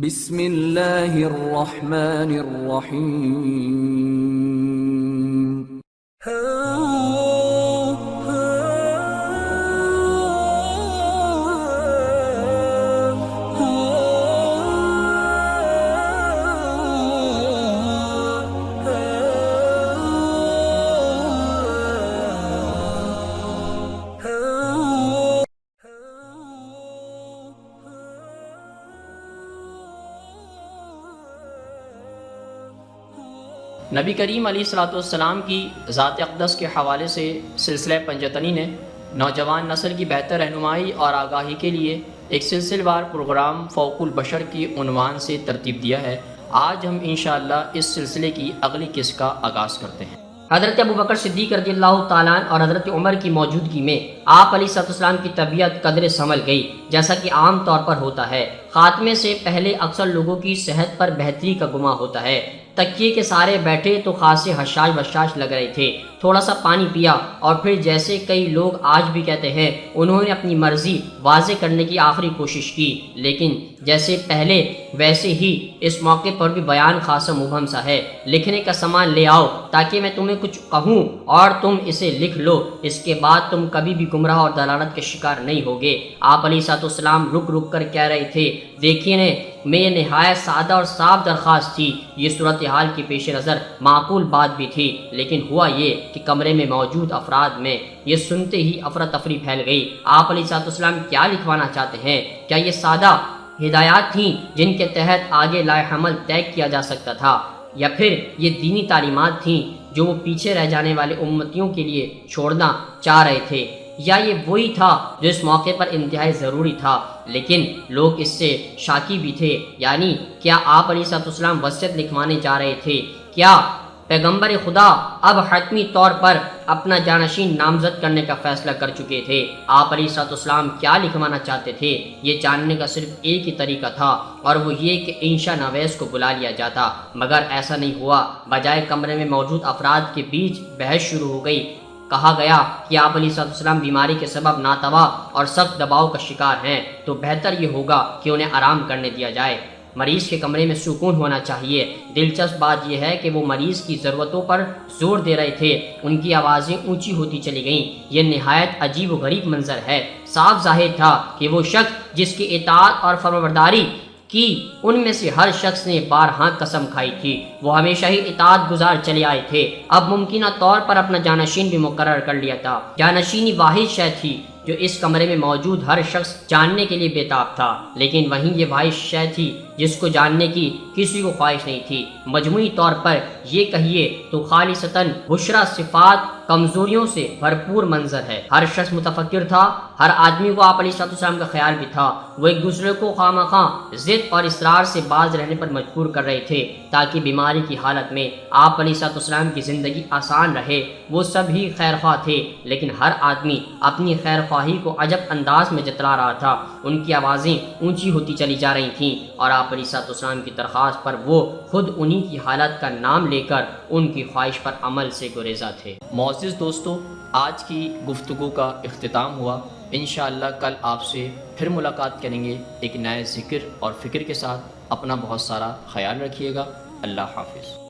بسم اللہ الرحمن الرحیم نبی کریم علیہ الصلوۃ والسلام کی ذات اقدس کے حوالے سے سلسلہ پنجتنی نے نوجوان نسل کی بہتر رہنمائی اور آگاہی کے لیے ایک سلسلہ وار پروگرام فوق البشر کی عنوان سے ترتیب دیا ہے۔ آج ہم انشاءاللہ اس سلسلے کی اگلی قسط کا آغاز کرتے ہیں۔ حضرت ابوبکر صدیق رضی اللہ تعالیٰ عنہ اور حضرت عمر کی موجودگی میں آپ علیہ السلام کی طبیعت قدرے سنبھل گئی، جیسا کہ عام طور پر ہوتا ہے۔ خاتمے سے پہلے اکثر لوگوں کی صحت پر بہتری کا گمان ہوتا ہے۔ تکیے کے سارے بیٹھے تو خاصے حشاش بشاش لگ رہے تھے، تھوڑا سا پانی پیا اور پھر جیسے کئی لوگ آج بھی کہتے ہیں انہوں نے اپنی مرضی واضح کرنے کی آخری کوشش کی، لیکن جیسے پہلے ویسے ہی اس موقع پر بھی بیان خاصا مبہم سا ہے۔ لکھنے کا سامان لے آؤ تاکہ میں تمہیں کچھ کہوں اور تم اسے لکھ لو، اس کے بعد تم کبھی بھی گمراہ اور دلالت کے شکار نہیں ہوگے۔ آپ علیہ السلام رک رک کر کہہ رہے تھے، دیکھیے میں یہ نہایت سادہ اور صاف درخواست تھی۔ یہ صورتحال کے پیش نظر معقول بات بھی تھی، لیکن ہوا یہ کہ کمرے میں موجود افراد میں یہ سنتے ہی افراتفری پھیل گئی۔ آپ علیہ السلام کیا لکھوانا چاہتے ہیں؟ کیا یہ سادہ ہدایات تھیں جن کے تحت آگے لائے حمل طے کیا جا سکتا تھا، یا پھر یہ دینی تعلیمات تھیں جو وہ پیچھے رہ جانے والے امتیوں کے لیے چھوڑنا چاہ رہے تھے، یا یہ وہی تھا جو اس موقع پر انتہائی ضروری تھا لیکن لوگ اس سے شاکی بھی تھے؟ یعنی کیا آپ علیہ السلام وصیت لکھوانے جا رہے تھے؟ کیا پیغمبر خدا اب حتمی طور پر اپنا جانشین نامزد کرنے کا فیصلہ کر چکے تھے؟ آپ علیہ السلام کیا لکھوانا چاہتے تھے؟ یہ جاننے کا صرف ایک ہی طریقہ تھا، اور وہ یہ کہ انشا نویس کو بلا لیا جاتا، مگر ایسا نہیں ہوا۔ بجائے کمرے میں موجود افراد کے بیچ بحث شروع ہو گئی۔ کہا گیا کہ آپ علیہ السلام بیماری کے سبب ناتواں اور سخت دباؤ کا شکار ہیں، تو بہتر یہ ہوگا کہ انہیں آرام کرنے دیا جائے۔ مریض کے کمرے میں سکون ہونا چاہیے۔ دلچسپ بات یہ ہے کہ وہ مریض کی ضرورتوں پر زور دے رہے تھے، ان کی آوازیں اونچی ہوتی چلی گئیں۔ یہ نہایت عجیب و غریب منظر ہے۔ صاف ظاہر تھا کہ وہ شخص جس کی اطاعت اور فرمانبرداری کی ان میں سے ہر شخص نے بارہا قسم کھائی تھی، وہ ہمیشہ ہی اطاعت گزار چلے آئے تھے، اب ممکنہ طور پر اپنا جانشین بھی مقرر کر لیا تھا۔ جانشینی واحد شے تھی جو اس کمرے میں موجود ہر شخص جاننے کے لیے بےتاب تھا، لیکن وہیں یہ واحد شے تھی جس کو جاننے کی کسی کو خواہش نہیں تھی۔ مجموعی طور پر یہ کہیے تو خالصتاً بشرا صفات کمزوریوں سے بھرپور منظر ہے۔ ہر شخص متفکر تھا، ہر آدمی کو آپ علیہ السلام کا خیال بھی تھا۔ وہ ایک دوسرے کو خواہ ضد اور اصرار سے باز رہنے پر مجبور کر رہے تھے تاکہ بیماری کی حالت میں آپ علیہ السلام کی زندگی آسان رہے۔ وہ سب ہی خیر خواہ تھے، لیکن ہر آدمی اپنی خیر خواہی کو عجب انداز میں جتلا رہا تھا۔ ان کی آوازیں اونچی ہوتی چلی جا رہی تھیں اور آپ علیہ السلام کی درخواست پر وہ خود انہی کی حالت کا نام لے کر ان کی خواہش پر عمل سے گریزاں تھے۔ معزز دوستو، آج کی گفتگو کا اختتام ہوا۔ انشاءاللہ کل آپ سے پھر ملاقات کریں گے ایک نئے ذکر اور فکر کے ساتھ۔ اپنا بہت سارا خیال رکھیے گا۔ اللہ حافظ۔